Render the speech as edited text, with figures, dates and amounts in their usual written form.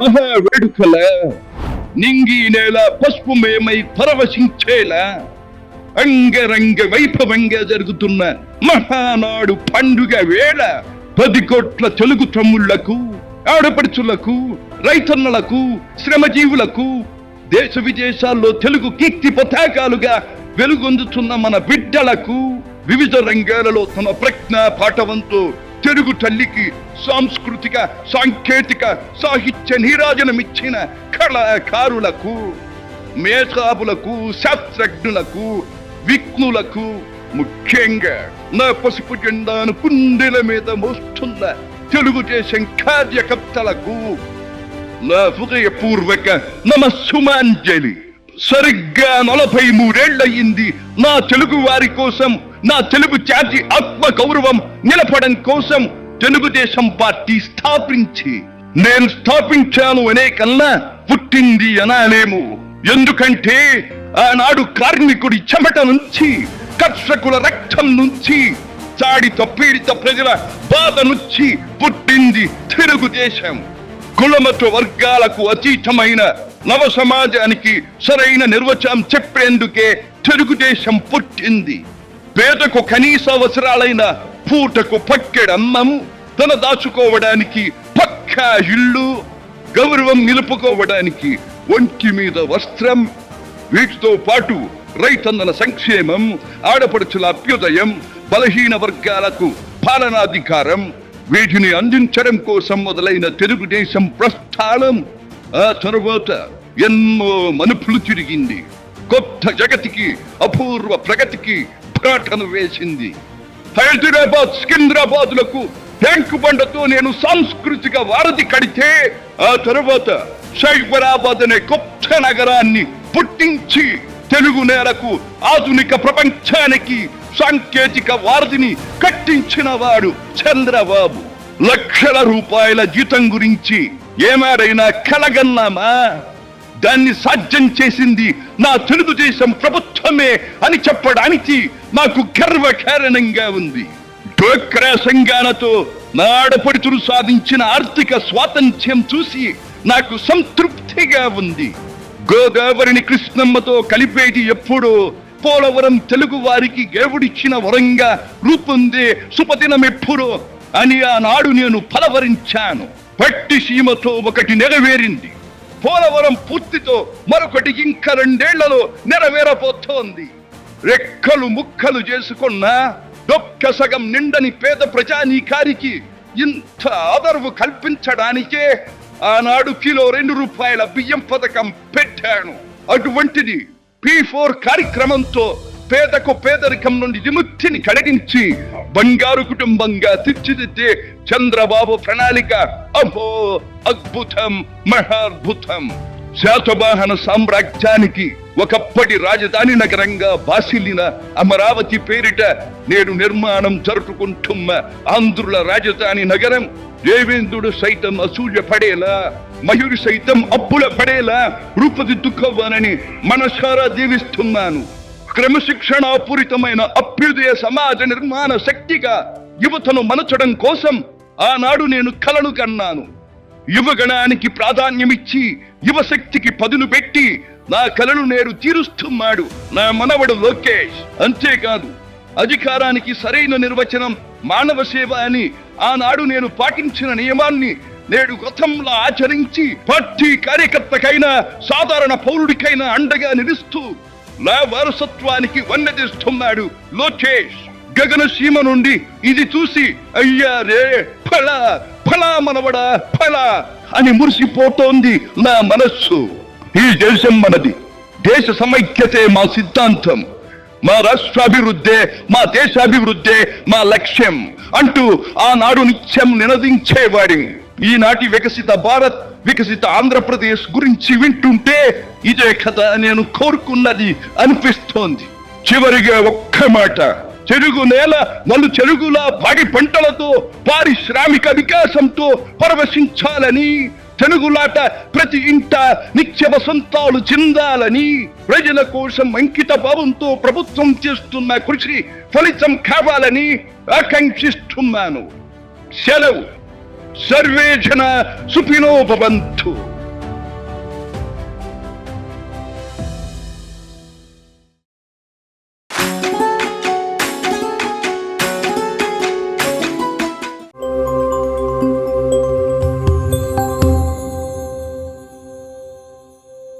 మహా వేడుకల నింగి నేల పసుపుమయమై పరవశించేలా అంగరంగ వైభవంగా జరుగుతున్న మహానాడు పండుగ వేళ 10 కోట్ల తెలుగు తమ్ముళ్లకు, ఆడపడుచులకు, రైతన్నలకు, శ్రమజీవులకు, దేశ విదేశాల్లో తెలుగు కీర్తి పతాకాలుగా వెలుగొందుతున్న మన బిడ్డలకు వివిధ రంగాలలో తమ ప్రజ్ఞ పాఠవంతో తెలుగు తల్లికి సాంస్కృతిక, సాంకేతిక, సాహిత్య నీరాజనమిచ్చిన కళాకారులకు, మేధావులకు, శాస్త్రజ్ఞులకు, విఘ్నులకు, ముఖ్యంగా నా పసుపు జెండాను కుండెల మీద మోస్తున్న తెలుగుదేశం కార్యకర్తలకు నా హృదయపూర్వక నమస్సుమాంజలి. సరిగ్గా 43 ఏళ్లయింది నా తెలుగు వారి కోసం, నా తెలుగు జాతి ఆత్మ గౌరవం నిలపడం కోసం తెలుగుదేశం పార్టీ స్థాపించి. నేను స్థాపించాను అనే కన్నా పుట్టింది అనాలేము. ఎందుకంటే ఆనాడు కార్మికుడి చెమట నుంచి, కర్షకుల రక్తం నుంచి, చాడిత పీడిత ప్రజల బాధ నుంచి పుట్టింది తెలుగుదేశం. కులమత వర్గాలకు అతీతమైన నవ సమాజానికి సరైన నిర్వచనం చెప్పేందుకే తెలుగుదేశం పుట్టింది. పేదకు కనీస అవసరాలైన పూటకు పక్కెడన్నం, తన దాచుకోవడానికి పక్కా ఇల్లు, గౌరవం నిలుపుకోవడానికి ఒంటి మీద వస్త్రం, వీటితో పాటు రైతన్నల సంక్షేమం, ఆడపడుచుల అభ్యుదయం, బలహీన వర్గాలకు పాలనాధికారం, వీటిని అందించడం కోసం మొదలైన తెలుగుదేశం ప్రస్థానం ఆ తరువాత ఎన్నో మలుపులు తిరిగింది. కొత్త జగతికి, అపూర్వ ప్రగతికి పాటన వేసింది. హైదరాబాద్, సికింద్రాబాద్లకు ట్యాంకు బండతో నేను సాంస్కృతిక వారధి కడితే, ఆ తరువాత సైబరాబాద్ అనే కొత్త నగరాన్ని పుట్టించి తెలుగు నేలకు, ఆధునిక ప్రపంచానికి సాంకేతిక వారధిని కట్టించిన వాడు చంద్రబాబు. లక్షల రూపాయల జీతం గురించి ఏమారైనా కలగన్నామా? దాన్ని సాధ్యం చేసింది నా తెలుగుదేశం ప్రభుత్వమే అని చెప్పడానికి నాకు గర్వకారణంగా ఉంది. డోక్రా సంఘాలతో నా ఆడపడుచులు సాధించిన ఆర్థిక స్వాతంత్ర్యం చూసి నాకు సంతృప్తిగా ఉంది. గోదావరిని కృష్ణమ్మతో కలిపేది ఎప్పుడో పోలవరం తెలుగు వారికి దేవుడిచ్చిన వరంగా రూపొందే సుపదినం ఎప్పుడో అని ఆనాడు నేను పలవరించాను. పట్టి సీమతో ఒకటి నెరవేరింది. పోలవరం పూర్తితో మరొకటి ఇంకా 2 ఏళ్లలో నెరవేరబోతోంది. రెక్కలు ముక్కలు చేసుకున్న డొక్క సగం నిండని పేద ప్రజానీకారికి ఇంత ఆదరవు కల్పించడానికే ఆనాడు కిలో 2 రూపాయల బియ్యం పథకం పెట్టాను. అటువంటిది P4 కార్యక్రమంతో పేదకు పేదరికం నుండి విముక్తిని కలిగించి బంగారు కుటుంబంగా తీర్చిదిద్దే చంద్రబాబు ప్రణాళిక అహో అద్భుతం, మహాద్భుతం. శాతవాహన సామ్రాజ్యానికి ఒకప్పటి రాజధాని నగరంగా బాసిల్లిన అమరావతి పేరిట నేడు నిర్మాణం జరుపుకుంటున్న ఆంధ్రుల రాజధాని నగరం దేవేంద్రుడు సైతం అసూయ పడేలా, మయూరి సైతం అప్పుల పడేలా రూపుదిద్దుకోవాలని మనసారా దీవిస్తున్నాను. క్రమశిక్షణాపూరితమైన అభ్యుదయ సమాజ నిర్మాణ శక్తిగా యువతను మలచడం కోసం ఆనాడు నేను కలను కన్నాను. యువగణానికి ప్రాధాన్యమిచ్చి యువశక్తికి పదును పెట్టి నా కలను నేడు తీరుస్తున్నాడు నా మనవడు లోకేష్. అంతేకాదు, అధికారానికి సరైన నిర్వచనం మానవ సేవ అని ఆనాడు నేను పాటించిన నియమాన్ని నేడు గతంలో ఆచరించి పార్టీ కార్యకర్తకైనా సాధారణ పౌరుడికైనా అండగా నిలుస్తూ నా వారసత్వానికి వన్నెదిస్తున్నాడు లోకేష్. గగన సీమ నుండి ఇది చూసి అయ్యారే ఫలా ఫలా మనవడా ఫలా అని మురిసిపోతోంది నా మనస్సు. ఈ దేశం మనది, దేశ సమైక్యతే మా సిద్ధాంతం, మా రాష్ట్రాభివృద్ధే మా దేశాభివృద్ధే మా లక్ష్యం అంటూ ఆనాడు నిత్యం నినదించేవాడి. ఈనాటి వికసిత భారత్, వికసిత ఆంధ్రప్రదేశ్ గురించి వింటుంటే ఇదే కదా నేను కోరుకున్నది అనిపిస్తోంది. చివరిగా ఒక్క మాట, చెరుగు నేల నలు చెరుగులా పాడి పంటలతో పారిశ్రామిక వికాసంతో పరవశించాలని, తెలుగులాట ప్రతి ఇంట నిత్య వసంతాలు చెందాలని, ప్రజల కోసం అంకిత భావంతో ప్రభుత్వం చేస్తున్న కృషి ఫలితం కావాలని ఆకాంక్షిస్తున్నాను. సెలవు. సర్వే జన సుఖినో భవంతు.